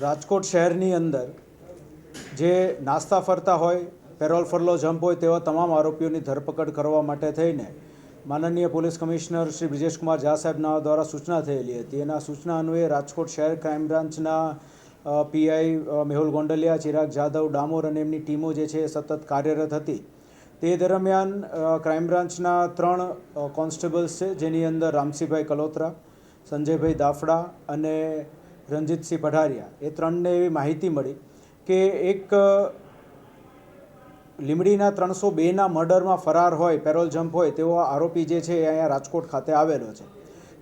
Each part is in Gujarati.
રાજકોટ શહેરની અંદર જે નાસ્તા ફરતા હોય, પેરોલ ફરલો જમ્પ હોય તેવા તમામ આરોપીઓની ધરપકડ કરવા માટે થઈને માનનીય પોલીસ કમિશનર શ્રી બ્રિજેશકુમાર ઝા સાહેબના દ્વારા સૂચના થયેલી હતી. એના સૂચના અન્વયે રાજકોટ શહેર ક્રાઇમ બ્રાન્ચના પીઆઈ મેહુલ ગોંડલિયા, ચિરાગ જાદવ, ડામોર અને એમની ટીમો જે છે એ સતત કાર્યરત હતી. તે દરમિયાન ક્રાઇમ બ્રાન્ચના 3 કોન્સ્ટેબલ્સ છે, જેની અંદર રામસિંહભાઈ કલોત્રા, સંજયભાઈ દાફડા અને રણજીતસિંહ પઢારિયા, એ 3ને એવી માહિતી મળી કે એક લીંબડીના 302ના મર્ડરમાં ફરાર હોય, પેરોલ જમ્પ હોય તેવો આરોપી જે છે એ અહીંયા રાજકોટ ખાતે આવેલો છે.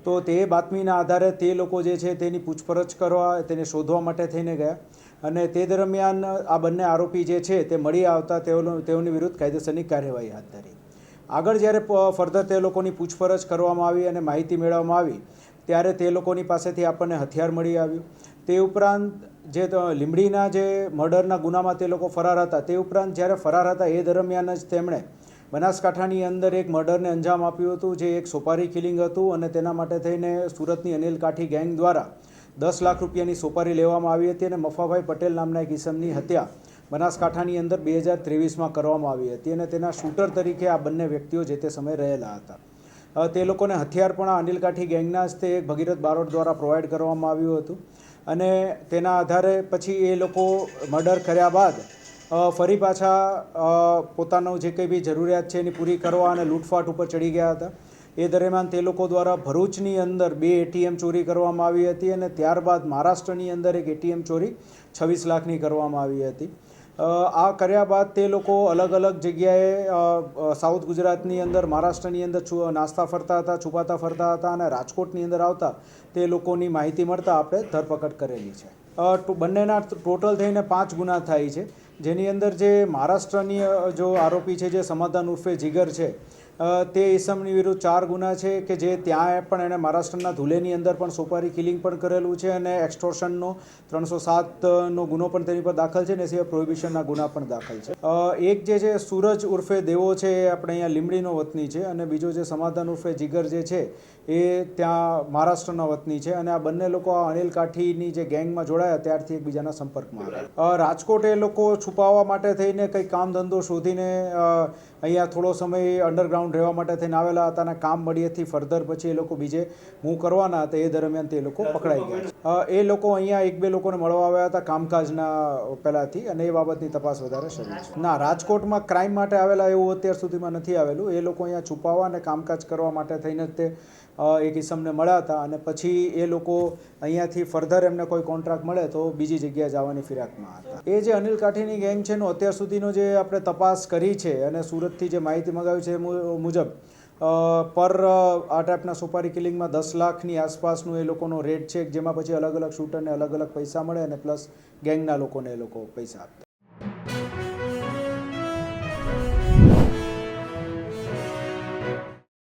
તો તે બાતમીના આધારે તે લોકો જે છે તેની પૂછપરછ કરવા, તેને શોધવા માટે થઈને ગયા અને તે દરમિયાન આ બંને આરોપી જે છે તે મળી આવતા તેઓની વિરુદ્ધ કાયદેસરની કાર્યવાહી હાથ ધરી. આગળ જ્યારે ફર્ધર તે લોકોની પૂછપરછ કરવામાં આવી અને માહિતી મેળવવામાં આવી ત્યારે તે લોકોની પાસેથી આપણને હથિયાર મળી આવ્યું. તે ઉપરાંત જે લીંબડીના જે મર્ડરના ગુનામાં તે લોકો ફરાર હતા, તે ઉપરાંત જ્યારે ફરાર હતા એ દરમિયાન જ તેમણે બનાસકાંઠાની અંદર એક મર્ડરને અંજામ આપ્યું હતું, જે એક સોપારી કિલિંગ હતું અને તેના માટે થઈને સુરતની અનિલ કાઠી ગેંગ દ્વારા 10 લાખ રૂપિયાની સોપારી લેવામાં આવી હતી અને મફાભાઈ પટેલ નામના એક ઈસમની હત્યા બનાસકાંઠાની અંદર 2023માં કરવામાં આવી હતી અને તેના શૂટર તરીકે આ બંને વ્યક્તિઓ જે તે સમયે રહેલા હતા. તે લોકોને હથિયાર પણ આ અનિલ કાઠી ગેંગના જ તે એક ભગીરથ બારોટ દ્વારા પ્રોવાઈડ કરવામાં આવ્યું હતું અને તેના આધારે પછી એ લોકો મર્ડર કર્યા બાદ ફરી પાછા પોતાનો જે કંઈ બી જરૂરિયાત છે એની પૂરી કરવા અને લૂંટફાટ ઉપર ચડી ગયા હતા. એ દરમિયાન તે લોકો દ્વારા ભરૂચની અંદર 2 ATM ચોરી કરવામાં આવી હતી અને ત્યારબાદ મહારાષ્ટ્રની અંદર એક ATM ચોરી 26 લાખની કરવામાં આવી હતી. આ કર્યા બાદ તે લોકો અલગ અલગ જગ્યાએ સાઉથ ગુજરાતની અંદર, મહારાષ્ટ્રની અંદર નાસ્તા ફરતા હતા, છુપાતા ફરતા હતા અને રાજકોટની અંદર આવતા તે લોકોની માહિતી મળતા આપણે ધરપકડ કરેલી છે. બંનેના ટોટલ થઈને 5 ગુના થાય છે, જેની અંદર જે મહારાષ્ટ્રની જો આરોપી છે, જે સમાધાન ઉર્ફે જીગર છે, તે ઈસમની વિરુદ્ધ 4 ગુના છે કે જે ત્યાં પણ એણે મહારાષ્ટ્રના ધુલેની અંદર પણ સોપારી કિલિંગ પણ કરેલું છે અને એક્સટોર્શનનો 307નો ગુનો પણ તેની પર દાખલ છે ને, સિવાય પ્રોહિબિશનના ગુના પણ દાખલ છે. એક જે છે સૂરજ ઉર્ફે દેવો છે, એ આપણે અહીંયા લીંબડીનો વતની છે અને બીજો જે સમાધાન ઉર્ફે જીગર જે છે એ ત્યાં મહારાષ્ટ્રના વતની છે અને આ બંને લોકો આ અનિલ કાઠીની જે ગેંગમાં જોડાયા ત્યારથી એકબીજાના સંપર્કમાં આવ્યા. રાજકોટ એ લોકો છુપાવવા માટે થઈને કંઈ કામ ધંધો શોધીને અહીંયા થોડો સમય અંડરગ્રાઉન્ડ રહેવા માટે થઈને આવેલા હતા અને કામ મળીએથી ફર્ધર પછી એ લોકો બીજે મૂવ કરવાના હતા. એ દરમિયાન તે લોકો પકડાઈ ગયા. એ લોકો અહીંયા 1-2 લોકોને મળવા આવ્યા હતા કામકાજના પહેલાંથી અને એ બાબતની તપાસ વધારે શરૂ છે. ના, રાજકોટમાં ક્રાઇમ માટે આવેલા એવું અત્યાર સુધીમાં નથી આવેલું. એ લોકો અહીંયા છુપાવવા અને કામકાજ કરવા માટે થઈને જ તે એક ઈસમને મળ્યા હતા અને પછી એ લોકો અહીંયાથી ફર્ધર એમને કોઈ કોન્ટ્રાક્ટ મળે તો બીજી જગ્યાએ જવાની ફિરાકમાં હતા. એ જે અનિલ કાઠીની ગેંગ છે એનો અત્યાર સુધીનો જે આપણે તપાસ કરી છે અને સુરતથી જે માહિતી મગાવી છે એ મુજબ પર આ ટાઈપના સોપારી કિલિંગમાં 10 લાખની આસપાસનું એ લોકોનો રેટ છે, જેમાં પછી અલગ અલગ શૂટરને અલગ અલગ પૈસા મળે અને પ્લસ ગેંગના લોકોને એ લોકો પૈસા આપતા.